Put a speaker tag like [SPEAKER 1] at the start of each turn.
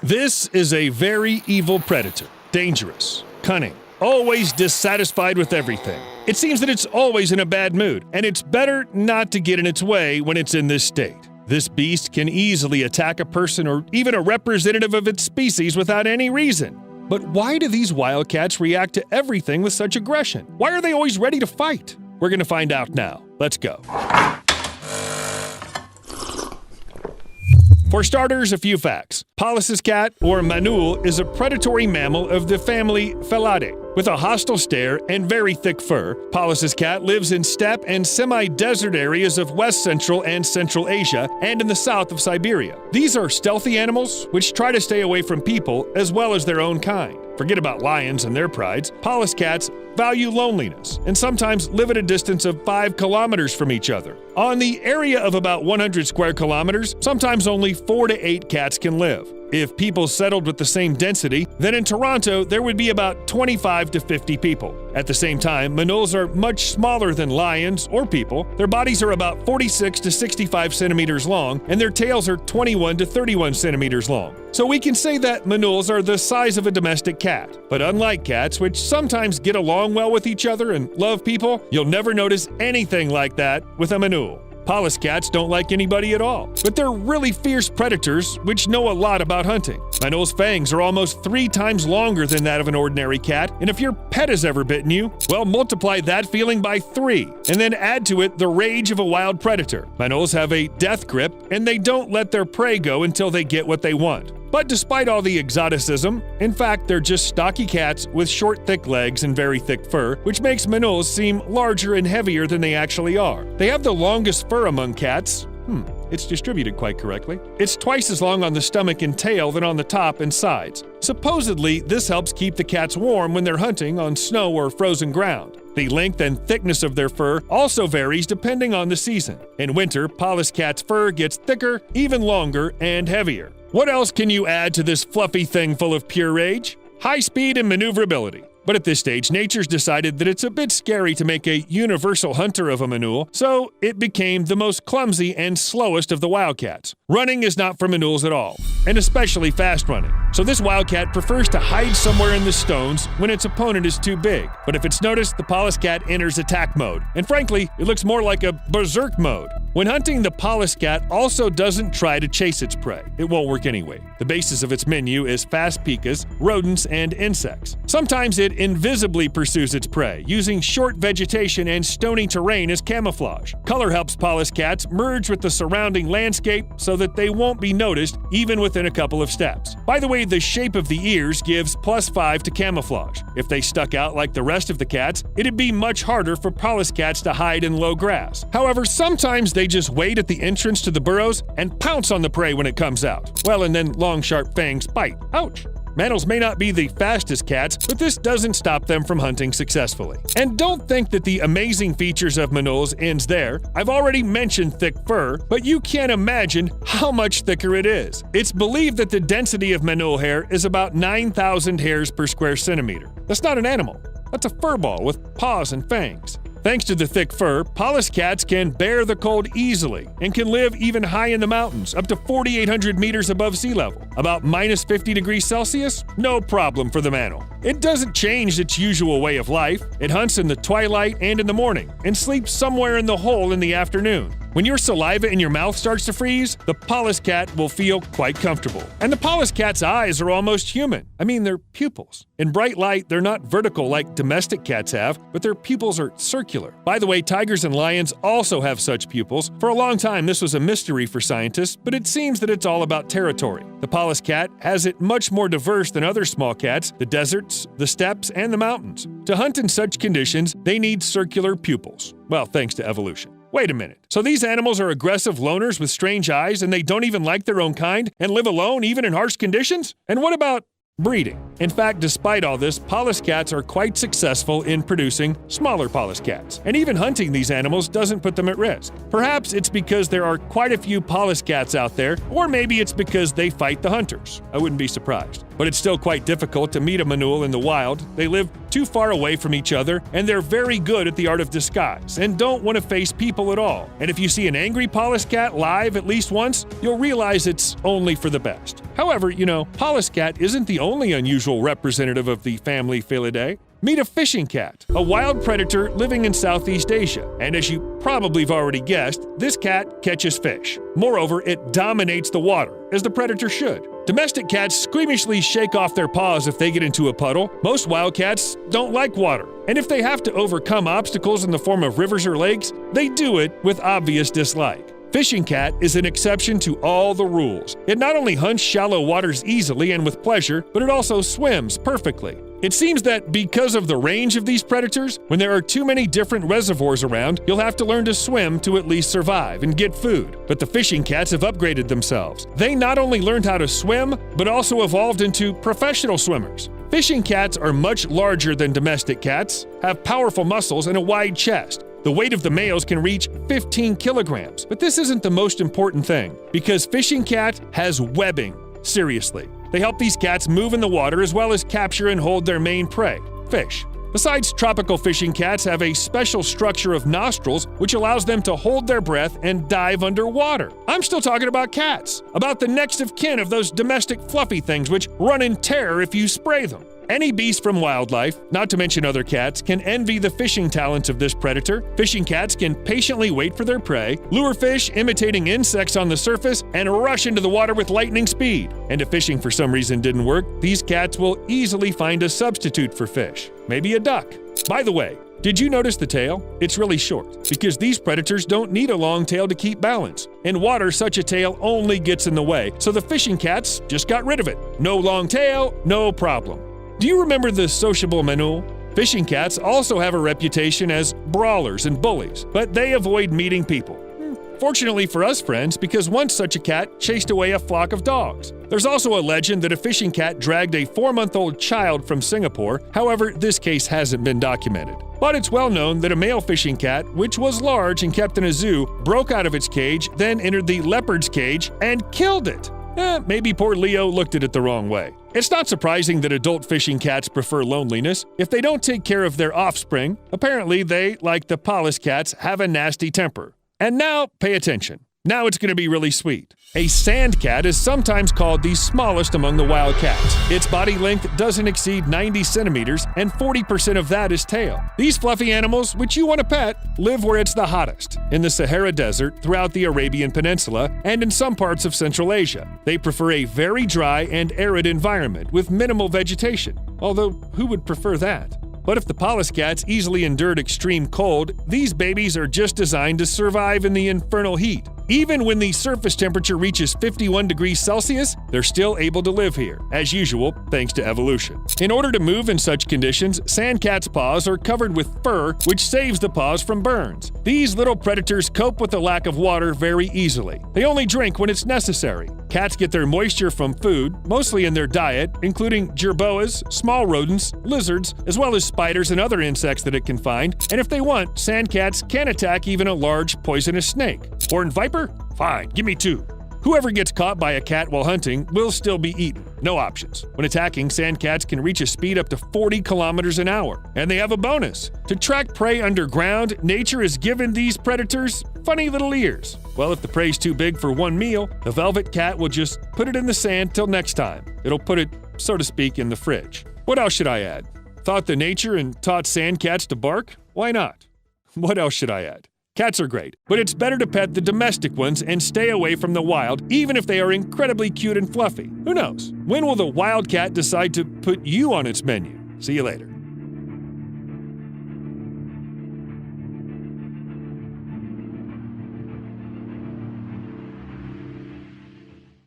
[SPEAKER 1] This is a very evil predator. Dangerous, cunning, always dissatisfied with everything. It seems that it's always in a bad mood, and it's better not to get in its way when it's in this state. This beast can easily attack a person or even a representative of its species without any reason. But why do these wildcats react to everything with such aggression? Why are they always ready to fight? We're going to find out now. Let's go. For starters, a few facts. Pallas's cat, or manul, is a predatory mammal of the family Felidae. With a hostile stare and very thick fur, Pallas's cat lives in steppe and semi-desert areas of West Central and Central Asia and in the south of Siberia. These are stealthy animals which try to stay away from people as well as their own kind. Forget about lions and their prides. Pallas cats value loneliness and sometimes live at a distance of 5 kilometers from each other. On the area of about 100 square kilometers, sometimes only 4 to 8 cats can live. If people settled with the same density, then in Toronto there would be about 25 to 50 people. At the same time, manuls are much smaller than lions or people. Their bodies are about 46 to 65 centimeters long, and their tails are 21 to 31 centimeters long. So we can say that manuls are the size of a domestic cat. But unlike cats, which sometimes get along well with each other and love people, you'll never notice anything like that with a manul. Pallas cats don't like anybody at all, but they're really fierce predators which know a lot about hunting. Manul's fangs are almost 3 times longer than that of an ordinary cat, and if your pet has ever bitten you, well, multiply that feeling by 3, and then add to it the rage of a wild predator. Manuls have a death grip, and they don't let their prey go until they get what they want. But despite all the exoticism, in fact, they're just stocky cats with short, thick legs and very thick fur, which makes manuls seem larger and heavier than they actually are. They have the longest fur among cats. It's distributed quite correctly. It's twice as long on the stomach and tail than on the top and sides. Supposedly, this helps keep the cats warm when they're hunting on snow or frozen ground. The length and thickness of their fur also varies depending on the season. In winter, Pallas cat's fur gets thicker, even longer, and heavier. What else can you add to this fluffy thing full of pure rage? High speed and maneuverability. But at this stage, nature's decided that it's a bit scary to make a universal hunter of a manul, so it became the most clumsy and slowest of the wildcats. Running is not for manuls at all, and especially fast running. So this wildcat prefers to hide somewhere in the stones when its opponent is too big. But if it's noticed, the Pallas cat enters attack mode. And frankly, it looks more like a berserk mode. When hunting, the Pallas cat also doesn't try to chase its prey. It won't work anyway. The basis of its menu is fast pikas, rodents, and insects. Sometimes it invisibly pursues its prey, using short vegetation and stony terrain as camouflage. Color helps Pallas cats merge with the surrounding landscape so that they won't be noticed even within a couple of steps. By the way, the shape of the ears gives +5 to camouflage. If they stuck out like the rest of the cats, it'd be much harder for Pallas cats to hide in low grass. However, sometimes they just wait at the entrance to the burrows and pounce on the prey when it comes out. Well, and then long, sharp fangs bite. Ouch! Manuls may not be the fastest cats, but this doesn't stop them from hunting successfully. And don't think that the amazing features of manuls ends there. I've already mentioned thick fur, but you can't imagine how much thicker it is. It's believed that the density of manul hair is about 9,000 hairs per square centimeter. That's not an animal. That's a fur ball with paws and fangs. Thanks to the thick fur, Pallas cats can bear the cold easily and can live even high in the mountains, up to 4,800 meters above sea level. About -50 degrees Celsius? No problem for the manul. It doesn't change its usual way of life. It hunts in the twilight and in the morning, and sleeps somewhere in the hole in the afternoon. When your saliva in your mouth starts to freeze, the Pallas cat will feel quite comfortable. And the Pallas cat's eyes are almost human. I mean, they're pupils. In bright light, they're not vertical like domestic cats have, but their pupils are circular. By the way, tigers and lions also have such pupils. For a long time, this was a mystery for scientists, but it seems that it's all about territory. The Pallas cat has it much more diverse than other small cats, the deserts, the steppes, and the mountains. To hunt in such conditions, they need circular pupils. Well, thanks to evolution. Wait a minute. So these animals are aggressive loners with strange eyes and they don't even like their own kind and live alone even in harsh conditions? And what about breeding? In fact, despite all this, Pallas cats are quite successful in producing smaller Pallas cats, and even hunting these animals doesn't put them at risk. Perhaps it's because there are quite a few Pallas cats out there, or maybe it's because they fight the hunters. I wouldn't be surprised. But it's still quite difficult to meet a manul in the wild. They live too far away from each other, and they're very good at the art of disguise, and don't want to face people at all. And if you see an angry Pallas cat live at least once, you'll realize it's only for the best. However, Pallas cat isn't the only unusual representative of the family Felidae. Meet a fishing cat, a wild predator living in Southeast Asia. And as you probably have already guessed, this cat catches fish. Moreover, it dominates the water, as the predator should. Domestic cats squeamishly shake off their paws if they get into a puddle. Most wild cats don't like water. And if they have to overcome obstacles in the form of rivers or lakes, they do it with obvious dislike. Fishing cat is an exception to all the rules. It not only hunts shallow waters easily and with pleasure, but it also swims perfectly. It seems that because of the range of these predators, when there are too many different reservoirs around, you'll have to learn to swim to at least survive and get food. But the fishing cats have upgraded themselves. They not only learned how to swim, but also evolved into professional swimmers. Fishing cats are much larger than domestic cats, have powerful muscles and a wide chest. The weight of the males can reach 15 kilograms. But this isn't the most important thing, because fishing cat has webbing. Seriously. They help these cats move in the water as well as capture and hold their main prey, fish. Besides, tropical fishing cats have a special structure of nostrils which allows them to hold their breath and dive underwater. I'm still talking about cats, about the next of kin of those domestic fluffy things which run in terror if you spray them. Any beast from wildlife, not to mention other cats, can envy the fishing talents of this predator. Fishing cats can patiently wait for their prey, lure fish imitating insects on the surface, and rush into the water with lightning speed. And if fishing for some reason didn't work, these cats will easily find a substitute for fish, maybe a duck. By the way, did you notice the tail? It's really short, because these predators don't need a long tail to keep balance. In water, such a tail only gets in the way, so the fishing cats just got rid of it. No long tail, no problem. Do you remember the sociable manul? Fishing cats also have a reputation as brawlers and bullies, but they avoid meeting people. Fortunately for us friends, because once such a cat chased away a flock of dogs. There's also a legend that a fishing cat dragged a 4-month-old child from Singapore. However, this case hasn't been documented. But it's well known that a male fishing cat, which was large and kept in a zoo, broke out of its cage, then entered the leopard's cage and killed it. Maybe poor Leo looked at it the wrong way. It's not surprising that adult fishing cats prefer loneliness. If they don't take care of their offspring, apparently they, like the Pallas cats, have a nasty temper. And now, pay attention. Now it's going to be really sweet. A sand cat is sometimes called the smallest among the wild cats. Its body length doesn't exceed 90 centimeters, and 40% of that is tail. These fluffy animals, which you want to pet, live where it's the hottest, in the Sahara Desert, throughout the Arabian Peninsula, and in some parts of Central Asia. They prefer a very dry and arid environment with minimal vegetation, although who would prefer that? But if the Pallas cats easily endured extreme cold, these babies are just designed to survive in the infernal heat. Even when the surface temperature reaches 51 degrees Celsius, they're still able to live here, as usual, thanks to evolution. In order to move in such conditions, sand cats' paws are covered with fur, which saves the paws from burns. These little predators cope with the lack of water very easily. They only drink when it's necessary. Cats get their moisture from food, mostly in their diet, including jerboas, small rodents, lizards, as well as spiders and other insects that it can find. And if they want, sand cats can attack even a large poisonous snake. Horned viper? Fine, give me 2. Whoever gets caught by a cat while hunting will still be eaten. No options. When attacking, sand cats can reach a speed up to 40 kilometers an hour. And they have a bonus. To track prey underground, nature has given these predators funny little ears. Well, if the prey's too big for one meal, the velvet cat will just put it in the sand till next time. It'll put it, so to speak, in the fridge. What else should I add? Taught the nature and taught sand cats to bark? Why not? What else should I add? Cats are great, but it's better to pet the domestic ones and stay away from the wild, even if they are incredibly cute and fluffy. Who knows? When will the wild cat decide to put you on its menu? See you later.